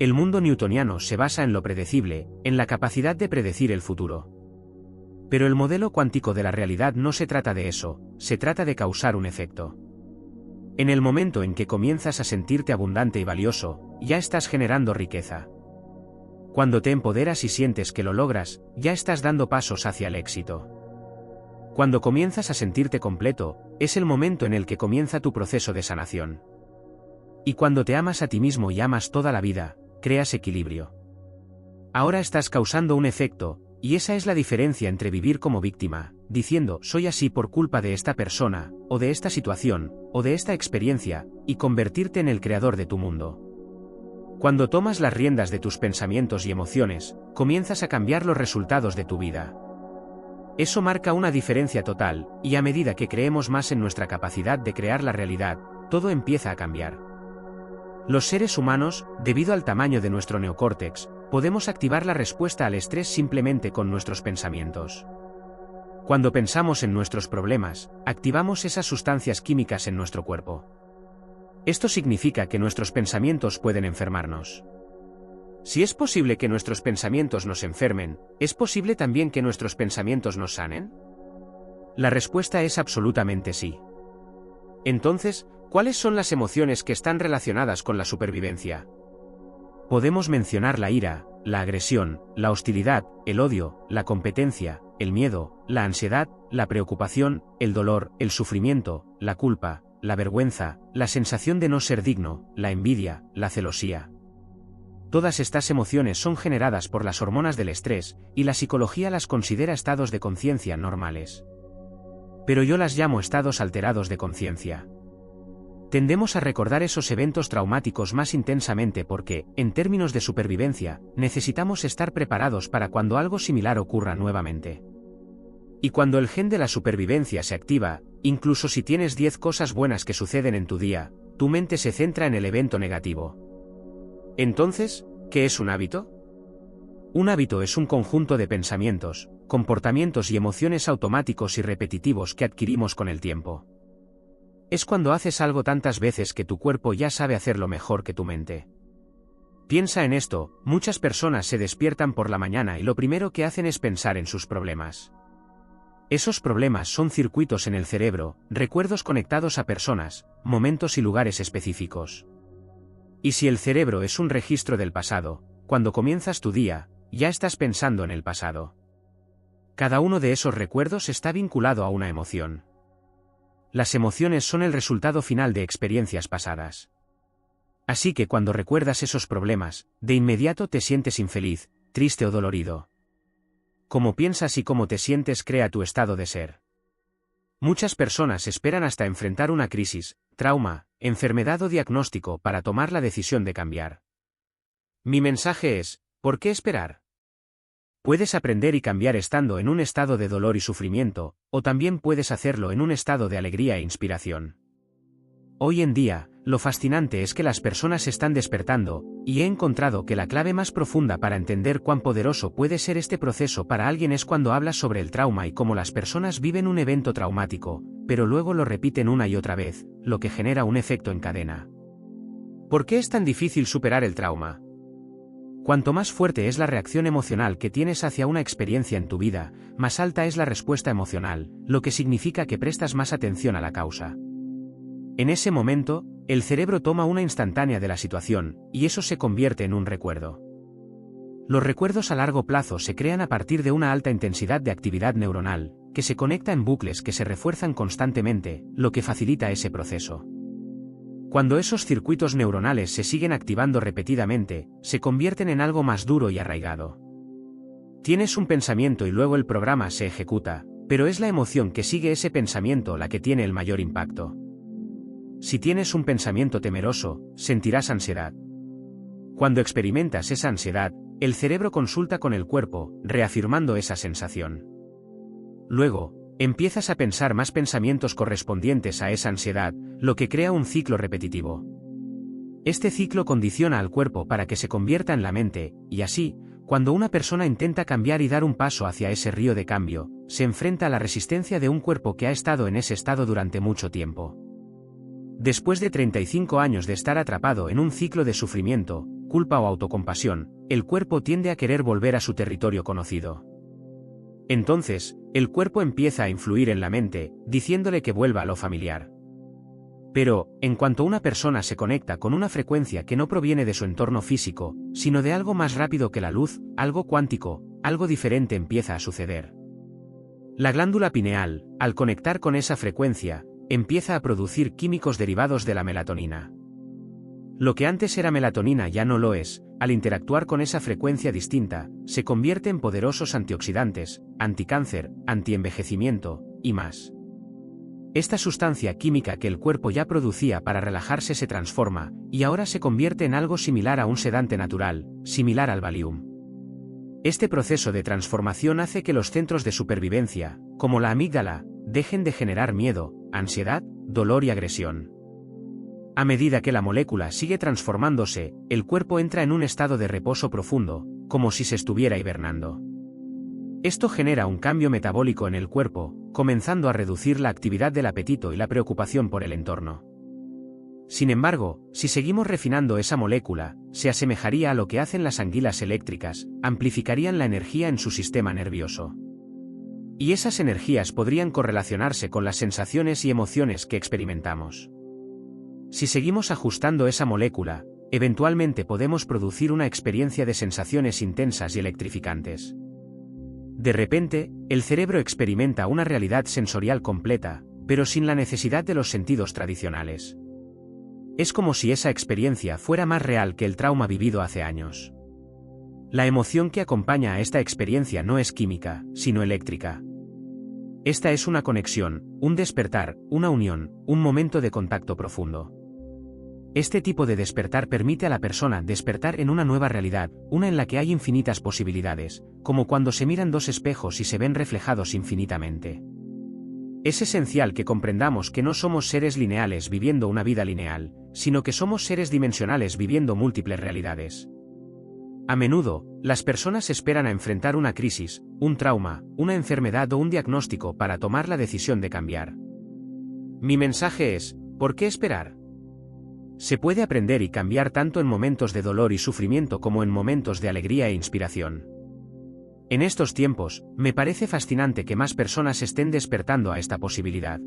El mundo newtoniano se basa en lo predecible, en la capacidad de predecir el futuro. Pero el modelo cuántico de la realidad no se trata de eso, se trata de causar un efecto. En el momento en que comienzas a sentirte abundante y valioso, ya estás generando riqueza. Cuando te empoderas y sientes que lo logras, ya estás dando pasos hacia el éxito. Cuando comienzas a sentirte completo, es el momento en el que comienza tu proceso de sanación. Y cuando te amas a ti mismo y amas toda la vida, creas equilibrio. Ahora estás causando un efecto, y esa es la diferencia entre vivir como víctima, diciendo soy así por culpa de esta persona, o de esta situación, o de esta experiencia, y convertirte en el creador de tu mundo. Cuando tomas las riendas de tus pensamientos y emociones, comienzas a cambiar los resultados de tu vida. Eso marca una diferencia total, y a medida que creemos más en nuestra capacidad de crear la realidad, todo empieza a cambiar. Los seres humanos, debido al tamaño de nuestro neocórtex, podemos activar la respuesta al estrés simplemente con nuestros pensamientos. Cuando pensamos en nuestros problemas, activamos esas sustancias químicas en nuestro cuerpo. Esto significa que nuestros pensamientos pueden enfermarnos. Si es posible que nuestros pensamientos nos enfermen, ¿es posible también que nuestros pensamientos nos sanen? La respuesta es absolutamente sí. Entonces, ¿cuáles son las emociones que están relacionadas con la supervivencia? Podemos mencionar la ira, la agresión, la hostilidad, el odio, la competencia, el miedo, la ansiedad, la preocupación, el dolor, el sufrimiento, la culpa, la vergüenza, la sensación de no ser digno, la envidia, la celosía. Todas estas emociones son generadas por las hormonas del estrés, y la psicología las considera estados de conciencia normales. Pero yo las llamo estados alterados de conciencia. Tendemos a recordar esos eventos traumáticos más intensamente porque, en términos de supervivencia, necesitamos estar preparados para cuando algo similar ocurra nuevamente. Y cuando el gen de la supervivencia se activa, incluso si tienes 10 cosas buenas que suceden en tu día, tu mente se centra en el evento negativo. Entonces, ¿qué es un hábito? Un hábito es un conjunto de pensamientos, comportamientos y emociones automáticos y repetitivos que adquirimos con el tiempo. Es cuando haces algo tantas veces que tu cuerpo ya sabe hacerlo mejor que tu mente. Piensa en esto, muchas personas se despiertan por la mañana y lo primero que hacen es pensar en sus problemas. Esos problemas son circuitos en el cerebro, recuerdos conectados a personas, momentos y lugares específicos. Y si el cerebro es un registro del pasado, cuando comienzas tu día, ya estás pensando en el pasado. Cada uno de esos recuerdos está vinculado a una emoción. Las emociones son el resultado final de experiencias pasadas. Así que cuando recuerdas esos problemas, de inmediato te sientes infeliz, triste o dolorido. Cómo piensas y cómo te sientes crea tu estado de ser. Muchas personas esperan hasta enfrentar una crisis, trauma, enfermedad o diagnóstico para tomar la decisión de cambiar. Mi mensaje es, ¿por qué esperar? Puedes aprender y cambiar estando en un estado de dolor y sufrimiento, o también puedes hacerlo en un estado de alegría e inspiración. Hoy en día, lo fascinante es que las personas están despertando, y he encontrado que la clave más profunda para entender cuán poderoso puede ser este proceso para alguien es cuando hablas sobre el trauma y cómo las personas viven un evento traumático, pero luego lo repiten una y otra vez, lo que genera un efecto en cadena. ¿Por qué es tan difícil superar el trauma? Cuanto más fuerte es la reacción emocional que tienes hacia una experiencia en tu vida, más alta es la respuesta emocional, lo que significa que prestas más atención a la causa. En ese momento, el cerebro toma una instantánea de la situación, y eso se convierte en un recuerdo. Los recuerdos a largo plazo se crean a partir de una alta intensidad de actividad neuronal, que se conecta en bucles que se refuerzan constantemente, lo que facilita ese proceso. Cuando esos circuitos neuronales se siguen activando repetidamente, se convierten en algo más duro y arraigado. Tienes un pensamiento y luego el programa se ejecuta, pero es la emoción que sigue ese pensamiento la que tiene el mayor impacto. Si tienes un pensamiento temeroso, sentirás ansiedad. Cuando experimentas esa ansiedad, el cerebro consulta con el cuerpo, reafirmando esa sensación. Luego, empiezas a pensar más pensamientos correspondientes a esa ansiedad, lo que crea un ciclo repetitivo. Este ciclo condiciona al cuerpo para que se convierta en la mente, y así, cuando una persona intenta cambiar y dar un paso hacia ese río de cambio, se enfrenta a la resistencia de un cuerpo que ha estado en ese estado durante mucho tiempo. Después de 35 años de estar atrapado en un ciclo de sufrimiento, culpa o autocompasión, el cuerpo tiende a querer volver a su territorio conocido. Entonces, el cuerpo empieza a influir en la mente, diciéndole que vuelva a lo familiar. Pero, en cuanto una persona se conecta con una frecuencia que no proviene de su entorno físico, sino de algo más rápido que la luz, algo cuántico, algo diferente empieza a suceder. La glándula pineal, al conectar con esa frecuencia, empieza a producir químicos derivados de la melatonina. Lo que antes era melatonina ya no lo es, al interactuar con esa frecuencia distinta, se convierte en poderosos antioxidantes, anticáncer, antienvejecimiento, y más. Esta sustancia química que el cuerpo ya producía para relajarse se transforma, y ahora se convierte en algo similar a un sedante natural, similar al Valium. Este proceso de transformación hace que los centros de supervivencia, como la amígdala, dejen de generar miedo, ansiedad, dolor y agresión. A medida que la molécula sigue transformándose, el cuerpo entra en un estado de reposo profundo, como si se estuviera hibernando. Esto genera un cambio metabólico en el cuerpo, comenzando a reducir la actividad del apetito y la preocupación por el entorno. Sin embargo, si seguimos refinando esa molécula, se asemejaría a lo que hacen las anguilas eléctricas, amplificarían la energía en su sistema nervioso. Y esas energías podrían correlacionarse con las sensaciones y emociones que experimentamos. Si seguimos ajustando esa molécula, eventualmente podemos producir una experiencia de sensaciones intensas y electrificantes. De repente, el cerebro experimenta una realidad sensorial completa, pero sin la necesidad de los sentidos tradicionales. Es como si esa experiencia fuera más real que el trauma vivido hace años. La emoción que acompaña a esta experiencia no es química, sino eléctrica. Esta es una conexión, un despertar, una unión, un momento de contacto profundo. Este tipo de despertar permite a la persona despertar en una nueva realidad, una en la que hay infinitas posibilidades, como cuando se miran dos espejos y se ven reflejados infinitamente. Es esencial que comprendamos que no somos seres lineales viviendo una vida lineal, sino que somos seres dimensionales viviendo múltiples realidades. A menudo, las personas esperan a enfrentar una crisis, un trauma, una enfermedad o un diagnóstico para tomar la decisión de cambiar. Mi mensaje es, ¿por qué esperar? Se puede aprender y cambiar tanto en momentos de dolor y sufrimiento como en momentos de alegría e inspiración. En estos tiempos, me parece fascinante que más personas estén despertando a esta posibilidad.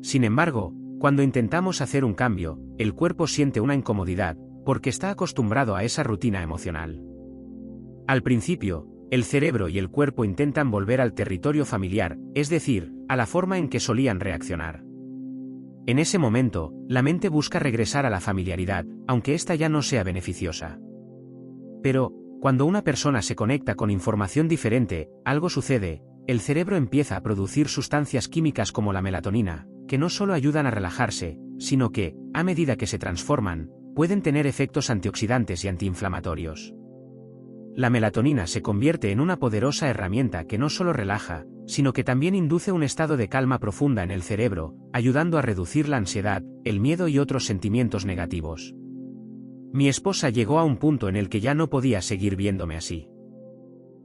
Sin embargo, cuando intentamos hacer un cambio, el cuerpo siente una incomodidad, porque está acostumbrado a esa rutina emocional. Al principio, el cerebro y el cuerpo intentan volver al territorio familiar, es decir, a la forma en que solían reaccionar. En ese momento, la mente busca regresar a la familiaridad, aunque ésta ya no sea beneficiosa. Pero, cuando una persona se conecta con información diferente, algo sucede, el cerebro empieza a producir sustancias químicas como la melatonina, que no solo ayudan a relajarse, sino que, a medida que se transforman, pueden tener efectos antioxidantes y antiinflamatorios. La melatonina se convierte en una poderosa herramienta que no solo relaja, sino que también induce un estado de calma profunda en el cerebro, ayudando a reducir la ansiedad, el miedo y otros sentimientos negativos. Mi esposa llegó a un punto en el que ya no podía seguir viéndome así.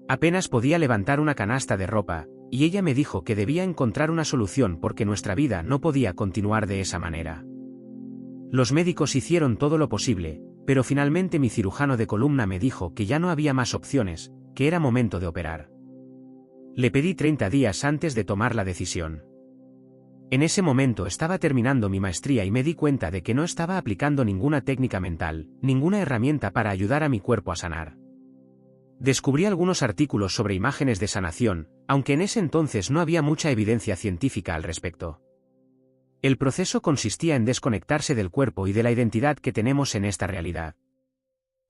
Apenas podía levantar una canasta de ropa, y ella me dijo que debía encontrar una solución porque nuestra vida no podía continuar de esa manera. Los médicos hicieron todo lo posible, pero finalmente mi cirujano de columna me dijo que ya no había más opciones, que era momento de operar. Le pedí 30 días antes de tomar la decisión. En ese momento estaba terminando mi maestría y me di cuenta de que no estaba aplicando ninguna técnica mental, ninguna herramienta para ayudar a mi cuerpo a sanar. Descubrí algunos artículos sobre imágenes de sanación, aunque en ese entonces no había mucha evidencia científica al respecto. El proceso consistía en desconectarse del cuerpo y de la identidad que tenemos en esta realidad.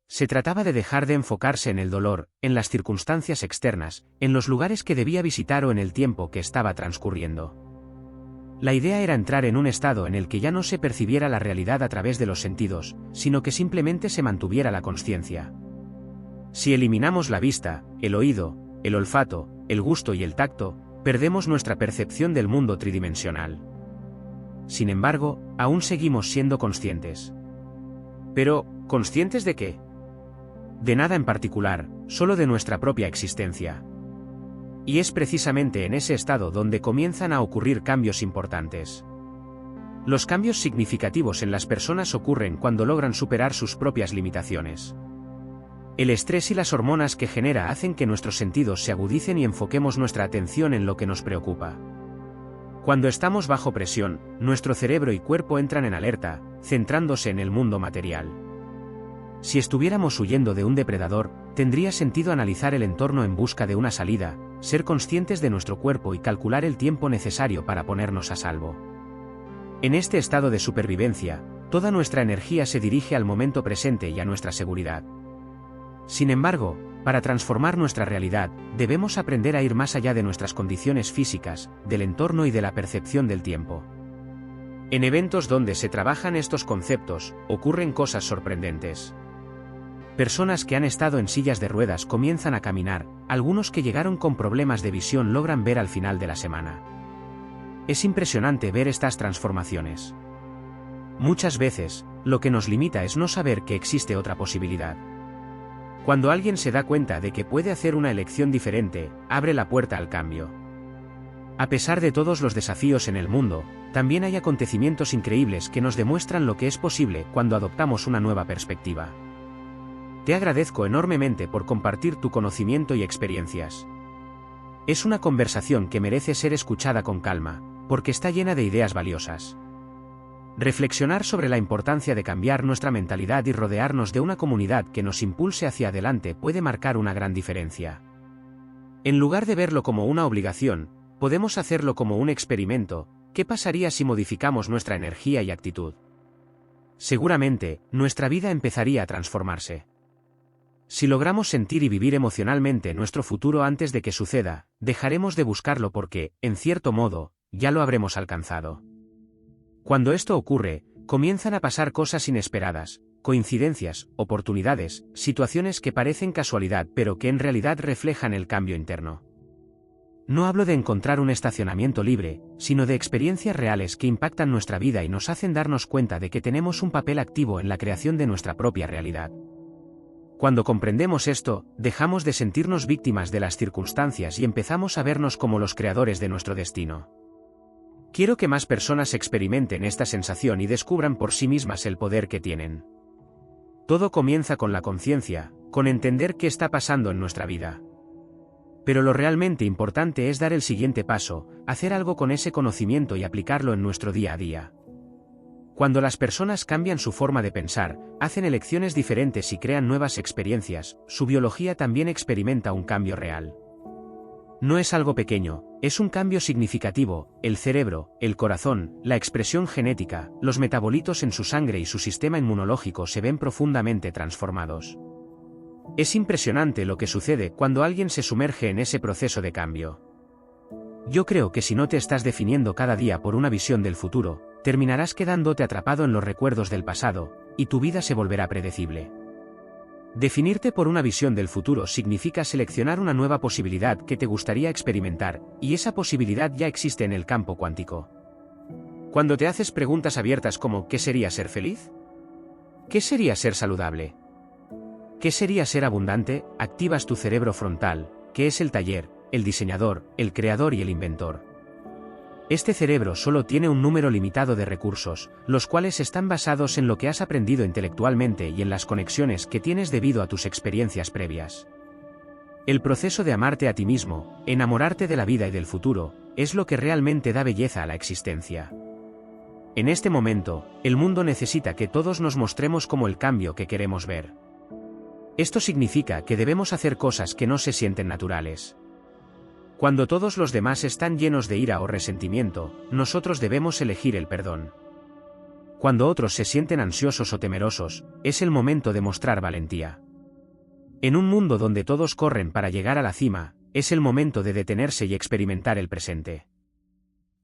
Se trataba de dejar de enfocarse en el dolor, en las circunstancias externas, en los lugares que debía visitar o en el tiempo que estaba transcurriendo. La idea era entrar en un estado en el que ya no se percibiera la realidad a través de los sentidos, sino que simplemente se mantuviera la consciencia. Si eliminamos la vista, el oído, el olfato, el gusto y el tacto, perdemos nuestra percepción del mundo tridimensional. Sin embargo, aún seguimos siendo conscientes. Pero, ¿conscientes de qué? De nada en particular, solo de nuestra propia existencia. Y es precisamente en ese estado donde comienzan a ocurrir cambios importantes. Los cambios significativos en las personas ocurren cuando logran superar sus propias limitaciones. El estrés y las hormonas que genera hacen que nuestros sentidos se agudicen y enfoquemos nuestra atención en lo que nos preocupa. Cuando estamos bajo presión, nuestro cerebro y cuerpo entran en alerta, centrándose en el mundo material. Si estuviéramos huyendo de un depredador, tendría sentido analizar el entorno en busca de una salida, ser conscientes de nuestro cuerpo y calcular el tiempo necesario para ponernos a salvo. En este estado de supervivencia, toda nuestra energía se dirige al momento presente y a nuestra seguridad. Sin embargo, para transformar nuestra realidad, debemos aprender a ir más allá de nuestras condiciones físicas, del entorno y de la percepción del tiempo. En eventos donde se trabajan estos conceptos, ocurren cosas sorprendentes. Personas que han estado en sillas de ruedas comienzan a caminar, algunos que llegaron con problemas de visión logran ver al final de la semana. Es impresionante ver estas transformaciones. Muchas veces, lo que nos limita es no saber que existe otra posibilidad. Cuando alguien se da cuenta de que puede hacer una elección diferente, abre la puerta al cambio. A pesar de todos los desafíos en el mundo, también hay acontecimientos increíbles que nos demuestran lo que es posible cuando adoptamos una nueva perspectiva. Te agradezco enormemente por compartir tu conocimiento y experiencias. Es una conversación que merece ser escuchada con calma, porque está llena de ideas valiosas. Reflexionar sobre la importancia de cambiar nuestra mentalidad y rodearnos de una comunidad que nos impulse hacia adelante puede marcar una gran diferencia. En lugar de verlo como una obligación, podemos hacerlo como un experimento. ¿Qué pasaría si modificamos nuestra energía y actitud? Seguramente, nuestra vida empezaría a transformarse. Si logramos sentir y vivir emocionalmente nuestro futuro antes de que suceda, dejaremos de buscarlo porque, en cierto modo, ya lo habremos alcanzado. Cuando esto ocurre, comienzan a pasar cosas inesperadas, coincidencias, oportunidades, situaciones que parecen casualidad pero que en realidad reflejan el cambio interno. No hablo de encontrar un estacionamiento libre, sino de experiencias reales que impactan nuestra vida y nos hacen darnos cuenta de que tenemos un papel activo en la creación de nuestra propia realidad. Cuando comprendemos esto, dejamos de sentirnos víctimas de las circunstancias y empezamos a vernos como los creadores de nuestro destino. Quiero que más personas experimenten esta sensación y descubran por sí mismas el poder que tienen. Todo comienza con la conciencia, con entender qué está pasando en nuestra vida. Pero lo realmente importante es dar el siguiente paso, hacer algo con ese conocimiento y aplicarlo en nuestro día a día. Cuando las personas cambian su forma de pensar, hacen elecciones diferentes y crean nuevas experiencias, su biología también experimenta un cambio real. No es algo pequeño, es un cambio significativo. El cerebro, el corazón, la expresión genética, los metabolitos en su sangre y su sistema inmunológico se ven profundamente transformados. Es impresionante lo que sucede cuando alguien se sumerge en ese proceso de cambio. Yo creo que si no te estás definiendo cada día por una visión del futuro, terminarás quedándote atrapado en los recuerdos del pasado, y tu vida se volverá predecible. Definirte por una visión del futuro significa seleccionar una nueva posibilidad que te gustaría experimentar, y esa posibilidad ya existe en el campo cuántico. Cuando te haces preguntas abiertas como ¿qué sería ser feliz? ¿Qué sería ser saludable? ¿Qué sería ser abundante? Activas tu cerebro frontal, que es el taller, el diseñador, el creador y el inventor. Este cerebro solo tiene un número limitado de recursos, los cuales están basados en lo que has aprendido intelectualmente y en las conexiones que tienes debido a tus experiencias previas. El proceso de amarte a ti mismo, enamorarte de la vida y del futuro, es lo que realmente da belleza a la existencia. En este momento, el mundo necesita que todos nos mostremos como el cambio que queremos ver. Esto significa que debemos hacer cosas que no se sienten naturales. Cuando todos los demás están llenos de ira o resentimiento, nosotros debemos elegir el perdón. Cuando otros se sienten ansiosos o temerosos, es el momento de mostrar valentía. En un mundo donde todos corren para llegar a la cima, es el momento de detenerse y experimentar el presente.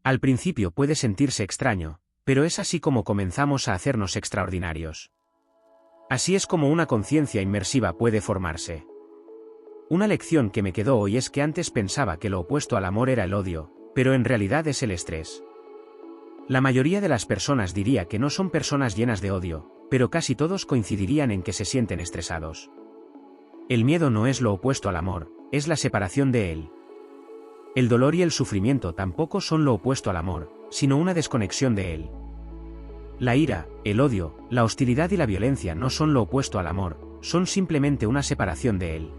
Al principio puede sentirse extraño, pero es así como comenzamos a hacernos extraordinarios. Así es como una conciencia inmersiva puede formarse. Una lección que me quedó hoy es que antes pensaba que lo opuesto al amor era el odio, pero en realidad es el estrés. La mayoría de las personas diría que no son personas llenas de odio, pero casi todos coincidirían en que se sienten estresados. El miedo no es lo opuesto al amor, es la separación de él. El dolor y el sufrimiento tampoco son lo opuesto al amor, sino una desconexión de él. La ira, el odio, la hostilidad y la violencia no son lo opuesto al amor, son simplemente una separación de él.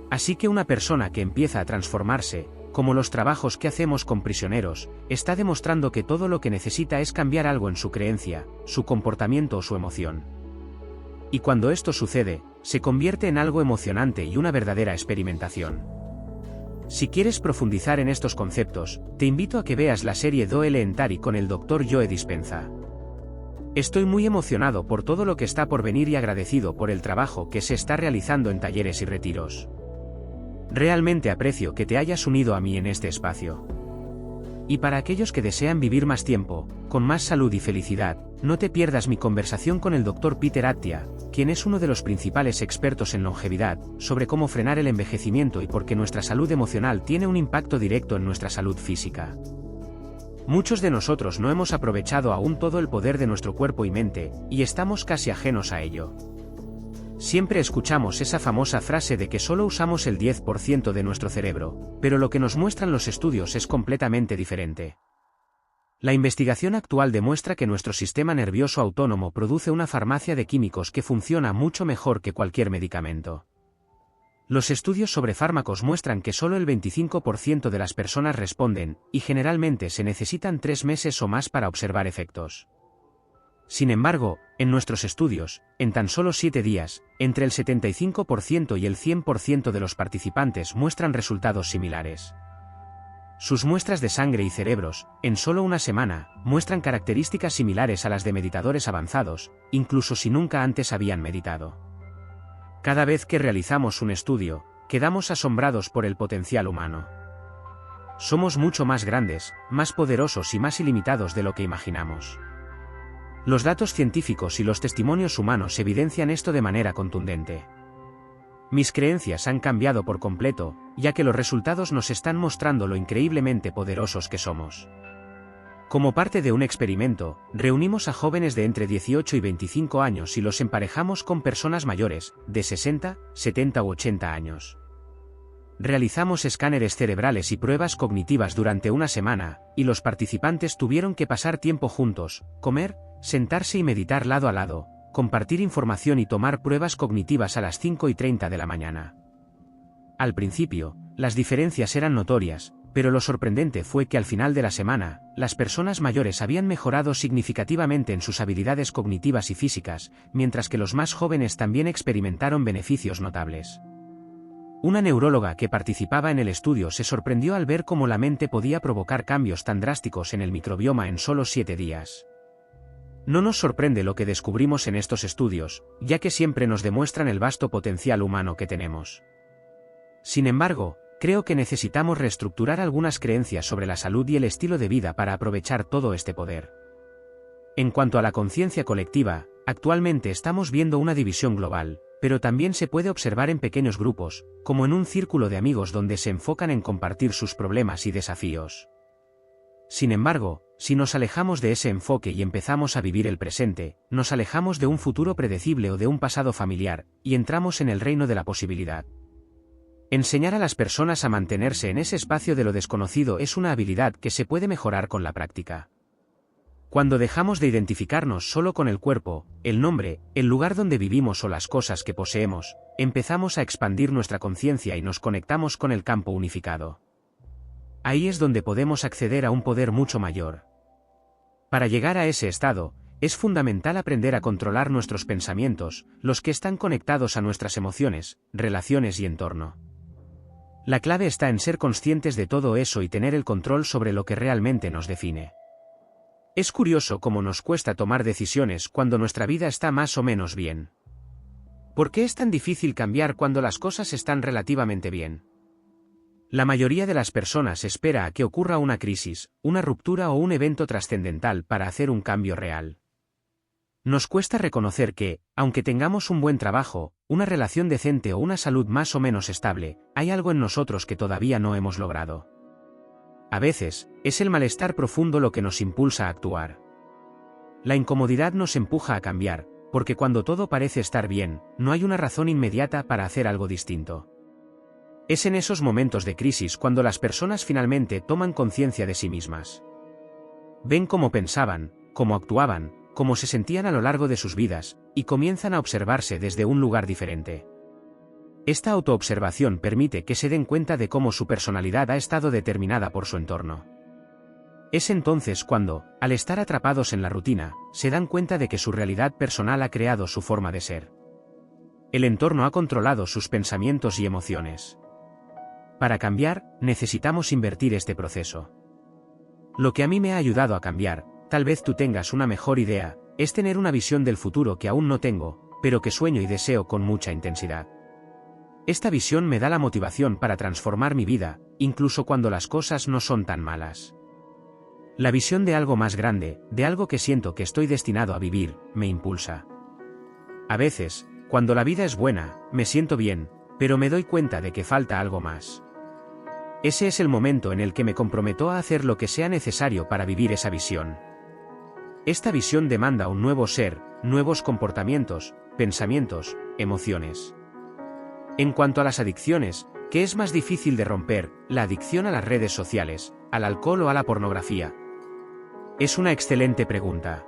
Así que una persona que empieza a transformarse, como los trabajos que hacemos con prisioneros, está demostrando que todo lo que necesita es cambiar algo en su creencia, su comportamiento o su emoción. Y cuando esto sucede, se convierte en algo emocionante y una verdadera experimentación. Si quieres profundizar en estos conceptos, te invito a que veas la serie Do Elementary con el Dr. Joe Dispenza. Estoy muy emocionado por todo lo que está por venir y agradecido por el trabajo que se está realizando en talleres y retiros. Realmente aprecio que te hayas unido a mí en este espacio. Y para aquellos que desean vivir más tiempo, con más salud y felicidad, no te pierdas mi conversación con el Dr. Peter Attia, quien es uno de los principales expertos en longevidad, sobre cómo frenar el envejecimiento y por qué nuestra salud emocional tiene un impacto directo en nuestra salud física. Muchos de nosotros no hemos aprovechado aún todo el poder de nuestro cuerpo y mente, y estamos casi ajenos a ello. Siempre escuchamos esa famosa frase de que solo usamos el 10% de nuestro cerebro, pero lo que nos muestran los estudios es completamente diferente. La investigación actual demuestra que nuestro sistema nervioso autónomo produce una farmacia de químicos que funciona mucho mejor que cualquier medicamento. Los estudios sobre fármacos muestran que solo el 25% de las personas responden, y generalmente se necesitan 3 meses o más para observar efectos. Sin embargo, en nuestros estudios, en tan solo 7 días, entre el 75% y el 100% de los participantes muestran resultados similares. Sus muestras de sangre y cerebros, en solo una semana, muestran características similares a las de meditadores avanzados, incluso si nunca antes habían meditado. Cada vez que realizamos un estudio, quedamos asombrados por el potencial humano. Somos mucho más grandes, más poderosos y más ilimitados de lo que imaginamos. Los datos científicos y los testimonios humanos evidencian esto de manera contundente. Mis creencias han cambiado por completo, ya que los resultados nos están mostrando lo increíblemente poderosos que somos. Como parte de un experimento, reunimos a jóvenes de entre 18 y 25 años y los emparejamos con personas mayores, de 60, 70 u 80 años. Realizamos escáneres cerebrales y pruebas cognitivas durante una semana, y los participantes tuvieron que pasar tiempo juntos, comer, sentarse y meditar lado a lado, compartir información y tomar pruebas cognitivas a las 5:30 de la mañana. Al principio, las diferencias eran notorias, pero lo sorprendente fue que al final de la semana, las personas mayores habían mejorado significativamente en sus habilidades cognitivas y físicas, mientras que los más jóvenes también experimentaron beneficios notables. Una neuróloga que participaba en el estudio se sorprendió al ver cómo la mente podía provocar cambios tan drásticos en el microbioma en solo 7 días. No nos sorprende lo que descubrimos en estos estudios, ya que siempre nos demuestran el vasto potencial humano que tenemos. Sin embargo, creo que necesitamos reestructurar algunas creencias sobre la salud y el estilo de vida para aprovechar todo este poder. En cuanto a la conciencia colectiva, actualmente estamos viendo una división global, pero también se puede observar en pequeños grupos, como en un círculo de amigos donde se enfocan en compartir sus problemas y desafíos. Sin embargo, si nos alejamos de ese enfoque y empezamos a vivir el presente, nos alejamos de un futuro predecible o de un pasado familiar, y entramos en el reino de la posibilidad. Enseñar a las personas a mantenerse en ese espacio de lo desconocido es una habilidad que se puede mejorar con la práctica. Cuando dejamos de identificarnos solo con el cuerpo, el nombre, el lugar donde vivimos o las cosas que poseemos, empezamos a expandir nuestra conciencia y nos conectamos con el campo unificado. Ahí es donde podemos acceder a un poder mucho mayor. Para llegar a ese estado, es fundamental aprender a controlar nuestros pensamientos, los que están conectados a nuestras emociones, relaciones y entorno. La clave está en ser conscientes de todo eso y tener el control sobre lo que realmente nos define. Es curioso cómo nos cuesta tomar decisiones cuando nuestra vida está más o menos bien. ¿Por qué es tan difícil cambiar cuando las cosas están relativamente bien? La mayoría de las personas espera a que ocurra una crisis, una ruptura o un evento trascendental para hacer un cambio real. Nos cuesta reconocer que, aunque tengamos un buen trabajo, una relación decente o una salud más o menos estable, hay algo en nosotros que todavía no hemos logrado. A veces, es el malestar profundo lo que nos impulsa a actuar. La incomodidad nos empuja a cambiar, porque cuando todo parece estar bien, no hay una razón inmediata para hacer algo distinto. Es en esos momentos de crisis cuando las personas finalmente toman conciencia de sí mismas. Ven cómo pensaban, cómo actuaban, cómo se sentían a lo largo de sus vidas, y comienzan a observarse desde un lugar diferente. Esta autoobservación permite que se den cuenta de cómo su personalidad ha estado determinada por su entorno. Es entonces cuando, al estar atrapados en la rutina, se dan cuenta de que su realidad personal ha creado su forma de ser. El entorno ha controlado sus pensamientos y emociones. Para cambiar, necesitamos invertir este proceso. Lo que a mí me ha ayudado a cambiar, tal vez tú tengas una mejor idea, es tener una visión del futuro que aún no tengo, pero que sueño y deseo con mucha intensidad. Esta visión me da la motivación para transformar mi vida, incluso cuando las cosas no son tan malas. La visión de algo más grande, de algo que siento que estoy destinado a vivir, me impulsa. A veces, cuando la vida es buena, me siento bien, pero me doy cuenta de que falta algo más. Ese es el momento en el que me comprometo a hacer lo que sea necesario para vivir esa visión. Esta visión demanda un nuevo ser, nuevos comportamientos, pensamientos, emociones. En cuanto a las adicciones, ¿qué es más difícil de romper, la adicción a las redes sociales, al alcohol o a la pornografía? Es una excelente pregunta.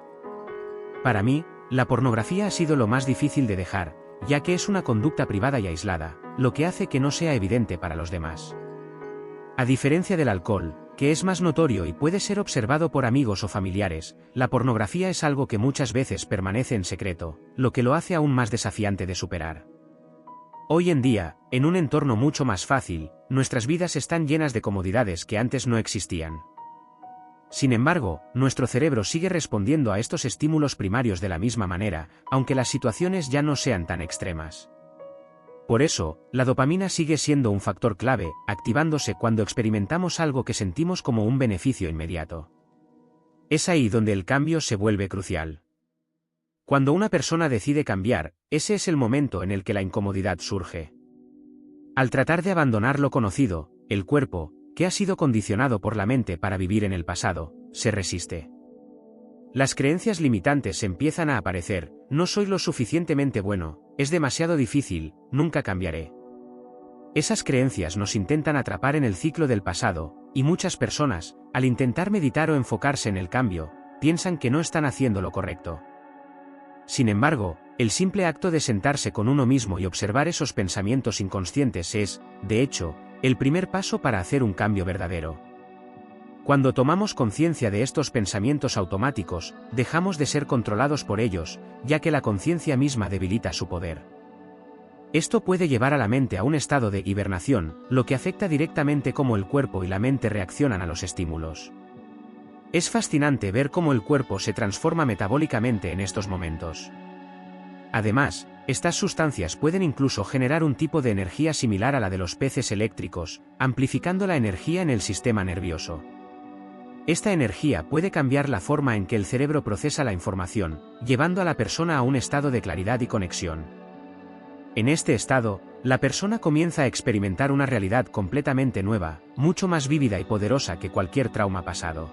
Para mí, la pornografía ha sido lo más difícil de dejar, ya que es una conducta privada y aislada, lo que hace que no sea evidente para los demás. A diferencia del alcohol, que es más notorio y puede ser observado por amigos o familiares, la pornografía es algo que muchas veces permanece en secreto, lo que lo hace aún más desafiante de superar. Hoy en día, en un entorno mucho más fácil, nuestras vidas están llenas de comodidades que antes no existían. Sin embargo, nuestro cerebro sigue respondiendo a estos estímulos primarios de la misma manera, aunque las situaciones ya no sean tan extremas. Por eso, la dopamina sigue siendo un factor clave, activándose cuando experimentamos algo que sentimos como un beneficio inmediato. Es ahí donde el cambio se vuelve crucial. Cuando una persona decide cambiar, ese es el momento en el que la incomodidad surge. Al tratar de abandonar lo conocido, el cuerpo, que ha sido condicionado por la mente para vivir en el pasado, se resiste. Las creencias limitantes empiezan a aparecer: no soy lo suficientemente bueno, es demasiado difícil, nunca cambiaré. Esas creencias nos intentan atrapar en el ciclo del pasado, y muchas personas, al intentar meditar o enfocarse en el cambio, piensan que no están haciendo lo correcto. Sin embargo, el simple acto de sentarse con uno mismo y observar esos pensamientos inconscientes es, de hecho, el primer paso para hacer un cambio verdadero. Cuando tomamos conciencia de estos pensamientos automáticos, dejamos de ser controlados por ellos, ya que la conciencia misma debilita su poder. Esto puede llevar a la mente a un estado de hibernación, lo que afecta directamente cómo el cuerpo y la mente reaccionan a los estímulos. Es fascinante ver cómo el cuerpo se transforma metabólicamente en estos momentos. Además, estas sustancias pueden incluso generar un tipo de energía similar a la de los peces eléctricos, amplificando la energía en el sistema nervioso. Esta energía puede cambiar la forma en que el cerebro procesa la información, llevando a la persona a un estado de claridad y conexión. En este estado, la persona comienza a experimentar una realidad completamente nueva, mucho más vívida y poderosa que cualquier trauma pasado.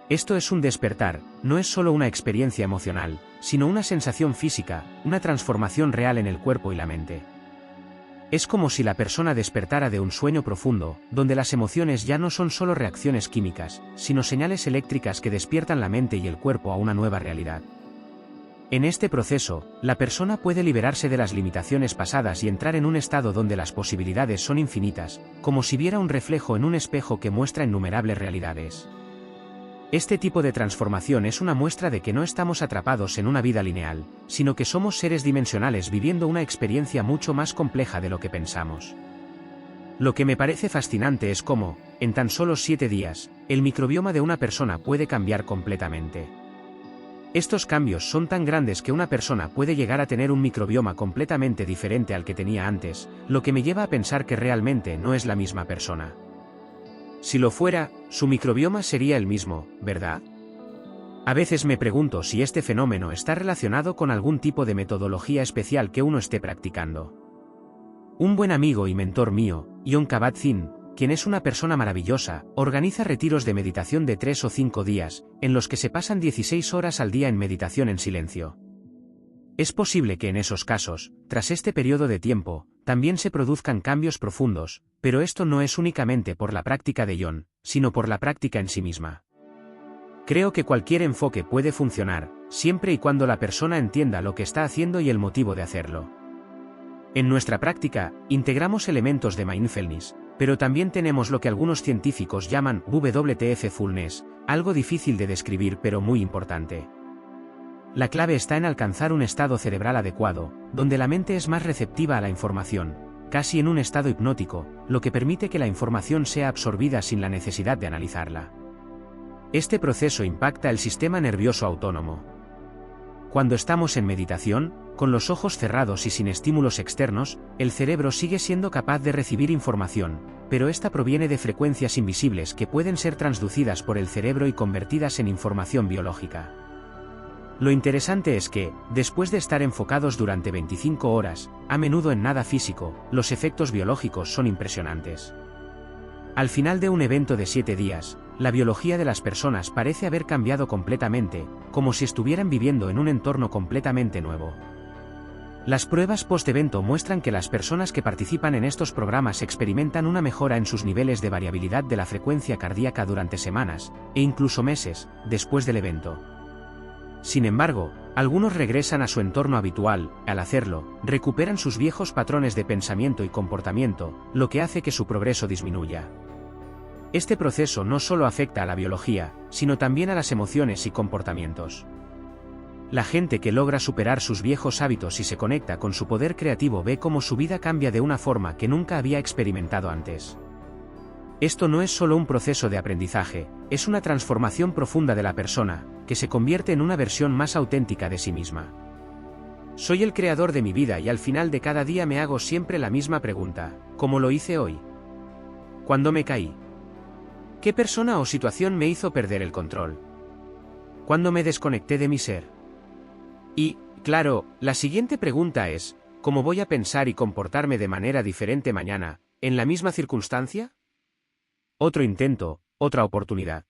Esto es un despertar, no es solo una experiencia emocional, sino una sensación física, una transformación real en el cuerpo y la mente. Es como si la persona despertara de un sueño profundo, donde las emociones ya no son solo reacciones químicas, sino señales eléctricas que despiertan la mente y el cuerpo a una nueva realidad. En este proceso, la persona puede liberarse de las limitaciones pasadas y entrar en un estado donde las posibilidades son infinitas, como si viera un reflejo en un espejo que muestra innumerables realidades. Este tipo de transformación es una muestra de que no estamos atrapados en una vida lineal, sino que somos seres dimensionales viviendo una experiencia mucho más compleja de lo que pensamos. Lo que me parece fascinante es cómo, en tan solo 7 días, el microbioma de una persona puede cambiar completamente. Estos cambios son tan grandes que una persona puede llegar a tener un microbioma completamente diferente al que tenía antes, lo que me lleva a pensar que realmente no es la misma persona. Si lo fuera, su microbioma sería el mismo, ¿verdad? A veces me pregunto si este fenómeno está relacionado con algún tipo de metodología especial que uno esté practicando. Un buen amigo y mentor mío, Jon Kabat-Zinn, quien es una persona maravillosa, organiza retiros de meditación de 3 o 5 días, en los que se pasan 16 horas al día en meditación en silencio. Es posible que en esos casos, tras este periodo de tiempo, también se produzcan cambios profundos, pero esto no es únicamente por la práctica de Jon, sino por la práctica en sí misma. Creo que cualquier enfoque puede funcionar, siempre y cuando la persona entienda lo que está haciendo y el motivo de hacerlo. En nuestra práctica, integramos elementos de mindfulness, pero también tenemos lo que algunos científicos llaman WTF-fulness, algo difícil de describir pero muy importante. La clave está en alcanzar un estado cerebral adecuado, donde la mente es más receptiva a la información, casi en un estado hipnótico, lo que permite que la información sea absorbida sin la necesidad de analizarla. Este proceso impacta el sistema nervioso autónomo. Cuando estamos en meditación, con los ojos cerrados y sin estímulos externos, el cerebro sigue siendo capaz de recibir información, pero esta proviene de frecuencias invisibles que pueden ser transducidas por el cerebro y convertidas en información biológica. Lo interesante es que, después de estar enfocados durante 25 horas, a menudo en nada físico, los efectos biológicos son impresionantes. Al final de un evento de 7 días, la biología de las personas parece haber cambiado completamente, como si estuvieran viviendo en un entorno completamente nuevo. Las pruebas post-evento muestran que las personas que participan en estos programas experimentan una mejora en sus niveles de variabilidad de la frecuencia cardíaca durante semanas, e incluso meses, después del evento. Sin embargo, algunos regresan a su entorno habitual, al hacerlo, recuperan sus viejos patrones de pensamiento y comportamiento, lo que hace que su progreso disminuya. Este proceso no solo afecta a la biología, sino también a las emociones y comportamientos. La gente que logra superar sus viejos hábitos y se conecta con su poder creativo ve cómo su vida cambia de una forma que nunca había experimentado antes. Esto no es solo un proceso de aprendizaje, es una transformación profunda de la persona, que se convierte en una versión más auténtica de sí misma. Soy el creador de mi vida y al final de cada día me hago siempre la misma pregunta, ¿cómo lo hice hoy? ¿Cuándo me caí? ¿Qué persona o situación me hizo perder el control? ¿Cuándo me desconecté de mi ser? Y, claro, la siguiente pregunta es, ¿cómo voy a pensar y comportarme de manera diferente mañana, en la misma circunstancia? Otro intento, otra oportunidad.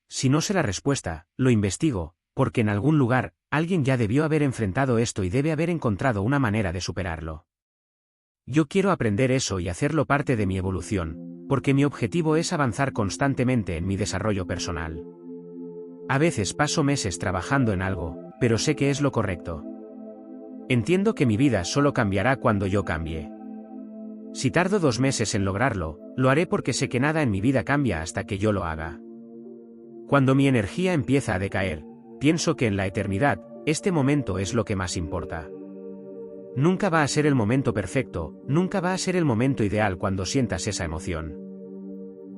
Si no sé la respuesta, lo investigo, porque en algún lugar, alguien ya debió haber enfrentado esto y debe haber encontrado una manera de superarlo. Yo quiero aprender eso y hacerlo parte de mi evolución, porque mi objetivo es avanzar constantemente en mi desarrollo personal. A veces paso meses trabajando en algo, pero sé que es lo correcto. Entiendo que mi vida solo cambiará cuando yo cambie. Si tardo 2 meses en lograrlo, lo haré porque sé que nada en mi vida cambia hasta que yo lo haga. Cuando mi energía empieza a decaer, pienso que en la eternidad, este momento es lo que más importa. Nunca va a ser el momento perfecto, nunca va a ser el momento ideal cuando sientas esa emoción.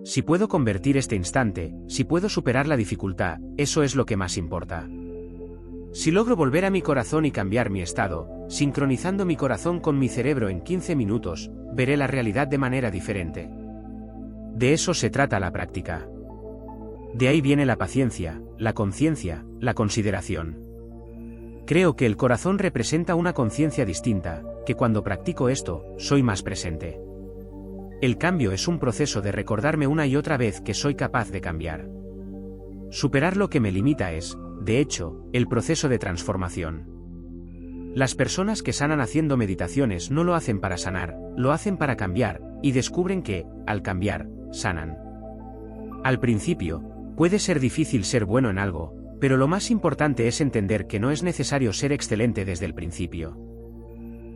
Si puedo convertir este instante, si puedo superar la dificultad, eso es lo que más importa. Si logro volver a mi corazón y cambiar mi estado, sincronizando mi corazón con mi cerebro en 15 minutos, veré la realidad de manera diferente. De eso se trata la práctica. De ahí viene la paciencia, la conciencia, la consideración. Creo que el corazón representa una conciencia distinta, que cuando practico esto, soy más presente. El cambio es un proceso de recordarme una y otra vez que soy capaz de cambiar. Superar lo que me limita es, de hecho, el proceso de transformación. Las personas que sanan haciendo meditaciones no lo hacen para sanar, lo hacen para cambiar, y descubren que, al cambiar, sanan. Al principio, puede ser difícil ser bueno en algo, pero lo más importante es entender que no es necesario ser excelente desde el principio.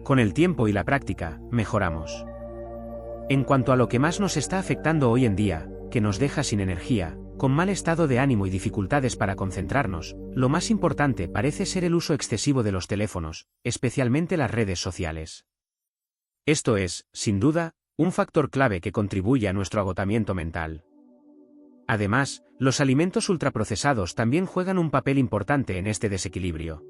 Con el tiempo y la práctica, mejoramos. En cuanto a lo que más nos está afectando hoy en día, que nos deja sin energía, con mal estado de ánimo y dificultades para concentrarnos, lo más importante parece ser el uso excesivo de los teléfonos, especialmente las redes sociales. Esto es, sin duda, un factor clave que contribuye a nuestro agotamiento mental. Además, los alimentos ultraprocesados también juegan un papel importante en este desequilibrio.